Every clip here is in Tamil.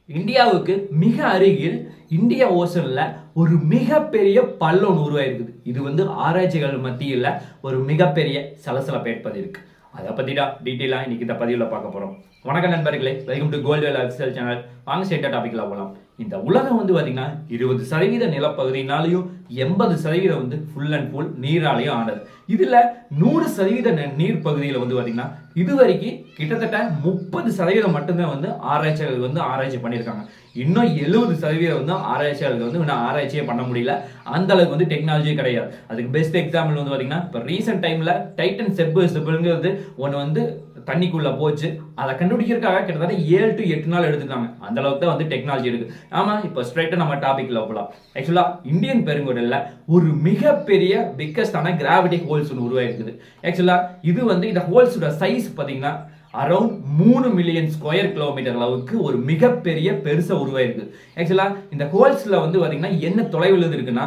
இந்தியாவுக்கு மிக அருகில் இந்திய ஓசன்ல ஒரு மிகப்பெரிய பள்ளம் உருவாயிருக்குது. இது ஆராய்ச்சிகள் மத்தியில் ஒரு மிகப்பெரிய சலசலப்பை ஏற்படுத்தியிருக்கு. அதை பத்தி தான் டீட்டெயிலா இன்னைக்கு இந்த பதிவில் பார்க்க போறோம். வணக்கம் நண்பர்களே, வெல்கம் டு கோல்ட்வேல் அஃபிஷியல் சேனல். வாங்க ஸ்ட்ரெயிட்டா டாபிக்ல போகலாம். இந்த உலகம் பாத்தீங்கன்னா 20% நிலப்பகுதினாலையும் 80% ஃபுல் அண்ட் ஃபுல் நீராலையும் ஆனது. இதுல 100% நீர் பகுதியில பாத்தீங்கன்னா இதுவரைக்கும் கிட்டத்தட்ட 30% மட்டும்தான் ஆராய்ச்சிகள் ஆராய்ச்சி பண்ணியிருக்காங்க. இன்னும் 70% ஆராய்ச்சியாளர்கள் இன்னும் ஆராய்ச்சியே பண்ண முடியல. அந்த அளவுக்கு டெக்னாலஜி கிடையாது. அதுக்கு பெஸ்ட் எக்ஸாம்பிள் பாத்தீங்கன்னா இப்போ ரீசெண்ட் டைம்ல டைட்டன் செப்புங்கிறது ஒன்று தண்ணிக்குள்ள போச்சு. அதை கண்டுபிடிக்கிறதுக்காக கிட்டத்தட்ட 7 to 8 நாள் எடுத்துக்காங்க. அந்த அளவுக்கு தான் டெக்னாலஜி இருக்கு. ஆமா, இப்போ ஸ்ட்ரைட்டா நம்ம டாபிக்ல போகலாம். ஆக்சுவலா இந்தியன் பெருங்கடல்ல ஒரு மிகப்பெரிய பிக்கஸ்டான கிராவிட்டி ஹோல்ஸ் உருவாயிருக்குது. ஆக்சுவலா இது இந்த ஹோல்ஸோட சைஸ் பாத்தீங்கன்னா அரௌண்ட் 3 மில்லியன் ஸ்கொயர் கிலோமீட்டர் அளவுக்கு ஒரு மிகப்பெரிய பெருசா உருவாயிருக்கு. ஆக்சுவலா இந்த ஹோல்ஸ்ல பாத்தீங்கன்னா என்ன தொலைவில் இருக்குன்னா,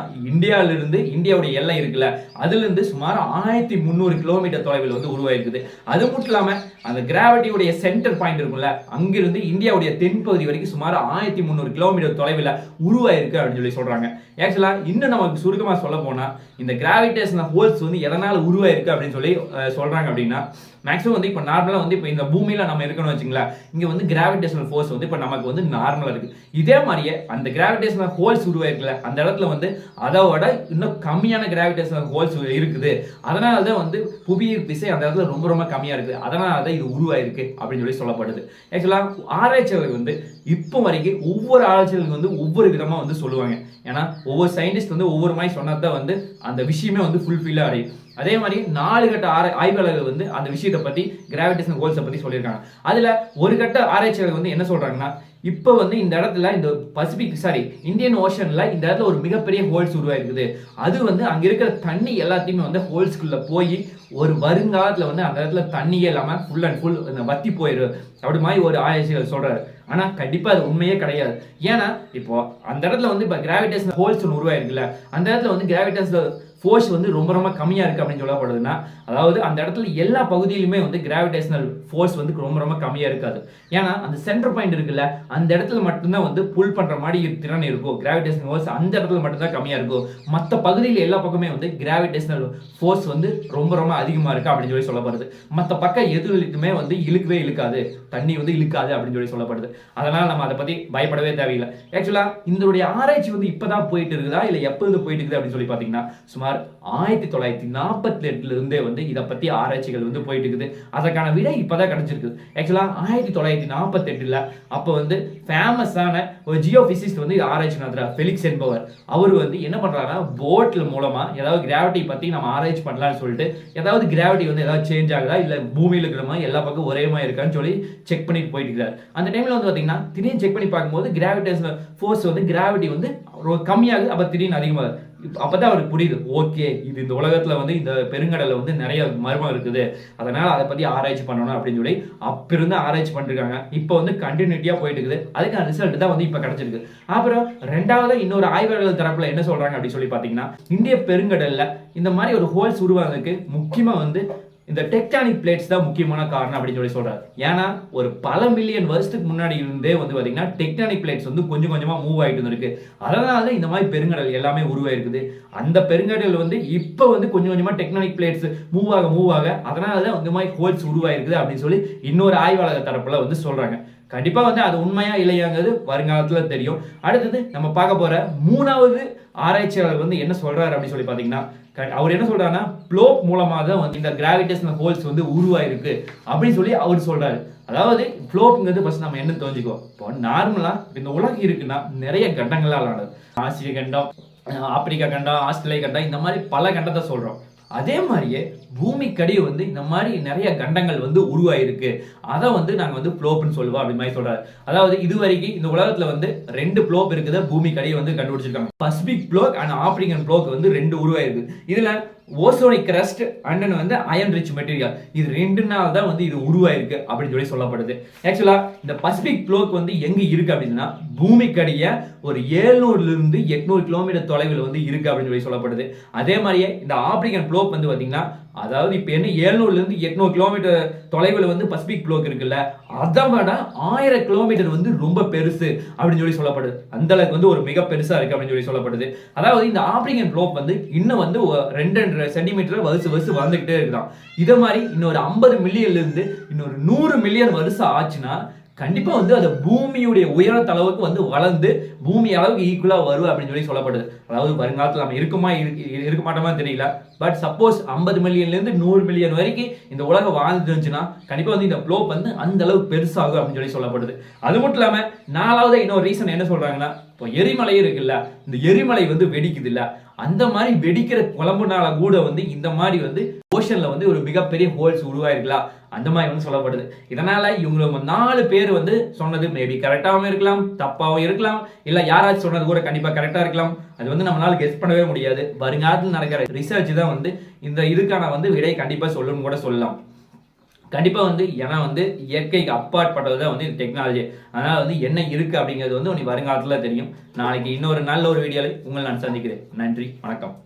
இந்தியாவுடைய எல்லை இருக்குல்ல, அதுல இருந்து சுமார் 1300 கிலோமீட்டர் தொலைவில் உருவாயிருக்குது. அது மட்டும் இல்லாம அந்த கிராவிட்டியுடைய சென்டர் பாயிண்ட் இருக்குல்ல, அங்கிருந்து இந்தியாவுடைய தென்பகுதி வரைக்கும் சுமார் 1300 கிலோமீட்டர் தொலைவில் உருவாயிருக்கு அப்படின்னு சொல்றாங்க. ஆக்சுவலா இன்னும் நமக்கு சுருக்கமா சொல்ல போனா, இந்த கிராவிடேஷனல் ஹோல்ஸ் எதனால உருவாயிருக்கு அப்படின்னு சொல்றாங்க அப்படின்னா, மேக்ஸிமம் இப்போ நார்மலா இப்போ இந்த பூமியில நம்ம இருக்கணும் வச்சுங்களேன், இங்க கிராவிடேஷனல் ஃபோர்ஸ் இப்போ நமக்கு நார்மலா இருக்கு. இதே மாதிரியே அந்த கிராவிடேஷனல் ஹோல்ஸ் உருவாயிருக்குல, அந்த இடத்துல அதோட இன்னும் கம்மியான கிராவிடேஷனல் ஹோல்ஸ் இருக்குது. அதனால தான் புவியீர்ப்பு விசை அந்த இடத்துல ரொம்ப ரொம்ப கம்மியா இருக்கு. அதனால தான் இது உருவாயிருக்கு அப்படின்னு சொல்லப்படுது. ஆக்சுவலா ஆராய்ச்சியாளர்கள் இப்போ வரைக்கும் ஒவ்வொரு ஆராய்ச்சியாளர்கள் ஒவ்வொரு விதமா சொல்லுவாங்க. ஏன்னா ஒவ்வொரு சயின்டிஸ்ட் ஒவ்வொரு மாதிரி சொன்னதான் அந்த விஷயமே ஃபுல்ஃபில் அடையும். அதே மாதிரி 4 கட்ட ஆய்வாளர்கள் அந்த விஷயத்தை பத்தி கிராவிடேஷனல் ஹோல்ஸை பத்தி சொல்லியிருக்காங்க. அதுல ஒரு கட்ட ஆராய்ச்சியாளர்கள் என்ன சொல்றாங்கன்னா, இப்போ இந்த இடத்துல இந்த இந்தியன் ஓஷன்ல இந்த இடத்துல ஒரு மிகப்பெரிய ஹோல்ஸ் உருவாயிருக்குது. அது அங்க இருக்கிற தண்ணி எல்லாத்தையுமே ஹோல்ஸ்குள்ள போய் ஒரு வருங்காலத்துல அந்த இடத்துல தண்ணியே இல்லாம ஃபுல் அண்ட் ஃபுல் வத்தி போயிரு அப்படி மாதிரி ஒரு ஆராய்ச்சியாளர் சொல்றாரு. ஆனா கண்டிப்பா அது உண்மையே கிடையாது. ஏன்னா இப்போ அந்த இடத்துல இப்ப கிராவிடேஷனல் ஹோல்ஸ் உருவாயிருக்குல்ல, அந்த இடத்துல கிராவிடேஷனல் ஃபோர்ஸ் ரொம்ப ரொம்ப கம்மியா இருக்கு அப்படின்னு சொல்லப்படுதுன்னா, அதாவது அந்த இடத்துல எல்லா பகுதியிலுமே கிராவிடேஷனல் ஃபோர்ஸ் ரொம்ப ரொம்ப கம்மியா இருக்காது. ஏன்னா அந்த சென்டர் பாயிண்ட் இருக்குல்ல, அந்த இடத்துல மட்டும்தான் புல் பண்ற மாதிரி திறன் இருக்கும். கிராவிடேஷனல் ஃபோர்ஸ் அந்த இடத்துல மட்டும்தான் கம்மியா இருக்கும். மற்ற பகுதியில் எல்லா பக்கமே கிராவிடேஷனல் ஃபோர்ஸ் ரொம்ப ரொம்ப அதிகமா இருக்கு அப்படின்னு சொல்லப்படுது. மற்ற பக்கம் எதுவுமே இழுக்கவே இழுக்காது, தண்ணி இழுக்காது அப்படின்னு சொல்லப்படுது. அதனால நம்ம அதை பத்தி பயப்படவே தேவையில்லை. ஆக்சுவலா இந்த ஆராய்ச்சி இப்பதான் போயிட்டு இருக்குதா இல்ல எப்போது போயிட்டு இருக்குது அப்படின்னு பாத்தீங்கன்னா, சுமார் 1948 இருந்தே இதை பத்தி ஆராய்ச்சிகள் போயிட்டு இருக்குது. அதற்கான விடை இப்பதான் கிடைச்சிருக்கு. ஆக்சுவலா 1948 அப்ப ஃபேமஸான ஒரு ஜியோ பிசிஸ்ட் ஆராய்ச்சி நடத்துறார், ஃபெலிக்ஸ் என்பவர். அவர் என்ன பண்றாருன்னா, போட்ல மூலமா ஏதாவது கிராவிட்டி பத்தி நம்ம ஆராய்ச்சி பண்ணலாம்னு சொல்லிட்டு, ஏதாவது கிராவிட்டி ஏதாவது சேஞ்ச் ஆகுதா இல்ல பூமியில இருக்கிற மாதிரி எல்லா பக்கம் ஒரே மாதிரி இருக்கான்னு சொல்லி செக் பண்ணிட்டு போயிட்டு இருக்காரு. அந்த டைம்ல பாத்தீங்கன்னா திடீர்னு செக் பண்ணி பார்க்கும்போது கிராவிடேஷனல் ஃபோர்ஸ் கிராவிட்டி கம்மியாகுது, அப்ப திடீர்னு அதிகமாகுது. அப்பதான் அவருக்கு புரியுது, ஓகே இது இந்த உலகத்துல இந்த பெருங்கடல்ல நிறைய மர்மம் இருக்குது, அதனால அதை பத்தி ஆராய்ச்சி பண்ணணும் அப்படின்னு சொல்லி அப்ப இருந்து ஆராய்ச்சி பண்ணிருக்காங்க. இப்போ கண்டினியூட்டியா போயிட்டு இருக்குது. அதுக்கான ரிசல்ட் தான் இப்ப கிடைச்சிருக்கு. அப்புறம் ரெண்டாவது இன்னொரு ஆய்வாளர்கள் தரப்புல என்ன சொல்றாங்க அப்படின்னு சொல்லி பாத்தீங்கன்னா, இந்திய பெருங்கடல்ல இந்த மாதிரி ஒரு ஹோல்ஸ் உருவானதுக்கு முக்கியமா இந்த டெக்டானிக் பிளேட்ஸ் தான் முக்கியமான காரணம் அப்படின்னு சொல்றாரு. ஏன்னா ஒரு பல மில்லியன் வருஷத்துக்கு முன்னாடி இருந்தே பாத்தீங்கன்னா டெக்டானிக் பிளேட்ஸ் கொஞ்சம் கொஞ்சமா மூவ் ஆயிட்டு இருக்கு. அதனால இந்த மாதிரி பெருங்கடல் எல்லாமே உருவாயிருக்குது. அந்த பெருங்கடல் இப்ப கொஞ்சம் கொஞ்சமா டெக்டானிக் பிளேட்ஸ் மூவ் ஆக அதனாலதான் இந்த மாதிரி ஹோல்ஸ் உருவாயிருக்குது அப்படின்னு சொல்லி இன்னொரு ஆய்வாளர் தரப்புல சொல்றாங்க. கண்டிப்பா அது உண்மையா இல்லையாங்கிறது வருங்காலத்துல தெரியும். அடுத்தது நம்ம பார்க்க போற மூணாவது ஆராய்ச்சியாளர் என்ன சொல்றாரு அப்படின்னு சொல்லி பாத்தீங்கன்னா, அவர் என்ன சொல்றாருன்னா, ப்ளோப் மூலமா தான் இந்த கிராவிடேஷனல் ஹோல்ஸ் உருவாயிருக்கு அப்படின்னு சொல்லி அவர் சொல்றாரு. அதாவது ப்ளோப்ங்கிறது ஃபர்ஸ்ட் நம்ம என்ன தெரிஞ்சுக்கோ. இப்போ நார்மலா இந்த உலகம் இருக்குன்னா நிறைய கண்டங்களால் ஆனது. ஆசிய கண்டம், ஆப்பிரிக்கா கண்டம், ஆஸ்திரேலியா கண்டம், இந்த மாதிரி பல கண்டத்தை சொல்றோம். அதே மாதிரியே பூமிக்கடி இந்த மாதிரி நிறைய கண்டங்கள் உருவாயிருக்கு. அதை நாங்க ப்ளோப்னு சொல்லுவோம் அப்படி மாதிரி சொல்றாரு. அதாவது இதுவரைக்கும் இந்த உலகத்துல 2 ப்ளோப் இருக்குது. பூமிக்கடி கண்டுபிடிச்சிருக்காங்க. Pacific blob and African blob 2 உருவாயிருக்கு. இதுல oceanic crust and iron rich material, இது 2 நாள் தான் இது உருவாயிருக்கு அப்படின்னு சொல்லப்படுது. ஆக்சுவலா இந்த பசிபிக் ப்ளோக் எங்க இருக்கு அப்படின்னா, பூமிக்கடிய ஒரு 700 இருந்து 800 கிலோமீட்டர் தொலைவில் இருக்கு அப்படின்னு சொல்லப்படுது. அதே மாதிரியே இந்த ஆப்பிரிக்கன் ப்ளோக் பாத்தீங்கன்னா அதாவது இப்ப என்ன 700 இருந்து 800 கிலோமீட்டர் தொலைவில் வந்து பசிபிக் ப்ளோக் இருக்குல்ல, அதை விட 1000 கிலோமீட்டர் வந்து ரொம்ப பெருசு அப்படின்னு சொல்லி சொல்லப்படுது. அந்த அளவுக்கு வந்து ஒரு மிக பெருசா இருக்கு அப்படின்னு சொல்லி சொல்லப்படுது. அதாவது இந்த ஆப்பிரிக்கன் ப்ளோக் வந்து இன்னும் வந்து 2 சென்டிமீட்டர் வருஷம் வந்துகிட்டே இருக்குதான். இதை மாதிரி இன்னொரு 50 மில்லியன்ல இருந்து இன்னொரு 100 மில்லியன் வருஷம் ஆச்சுன்னா கண்டிப்பா வந்து அது பூமியுடைய உயரத்த அளவுக்கு வந்து வளர்ந்து பூமி அளவுக்கு ஈக்குவலா வரும் அப்படின்னு சொல்லி சொல்லப்படுது. அதாவது வருங்காலத்தில் நம்ம இருக்க மாட்டோமா தெரியல. பட் சப்போஸ் 50 மில்லியன்ல இருந்து 100 மில்லியன் வரைக்கும் இந்த உலகம் வாழ்ந்து இருந்துச்சுன்னா கண்டிப்பா வந்து இந்த ப்ளோப் வந்து அந்த அளவுக்கு பெருசாகும் அப்படின்னு சொல்லி சொல்லப்படுது. அது மட்டும் இல்லாம 4வது இன்னொரு ரீசன் என்ன சொல்றாங்கன்னா, இப்போ எரிமலை இருக்குல்ல, இந்த எரிமலை வந்து வெடிக்குது இல்ல, அந்த மாதிரி வெடிக்கிற குழம்புனால கூட வந்து இந்த மாதிரி வந்து ஓஷன்ல வந்து ஒரு மிகப்பெரிய ஹோல்ஸ் உருவாயிருக்கலாம் அந்த மாதிரி வந்து சொல்லப்படுது. இதனால இவங்க 4 பேர் வந்து சொன்னது மேபி கரெக்டாகவும் இருக்கலாம், தப்பாகவும் இருக்கலாம், இல்ல யாராச்சும் சொன்னது கூட கண்டிப்பா கரெக்டா இருக்கலாம். அது வந்து நம்மளால கெஸ் பண்ணவே முடியாது. வருங்காலத்தில் நடக்கிற ரிசர்ச் தான் வந்து இந்த இதுக்கான வந்து விடை கண்டிப்பா சொல்லணும்னு கூட சொல்லலாம். கண்டிப்பா வந்து ஏன்னா வந்து இயற்கைக்கு அப்பாற்பட்டது தான் வந்து டெக்னாலஜி. அதனால வந்து என்ன இருக்கு அப்படிங்கிறது வந்து வருங்காலத்துல தெரியும். நாளைக்கு இன்னொரு நல்ல ஒரு வீடியோவில் உங்களை நான் சந்திக்கிறேன். நன்றி, வணக்கம்.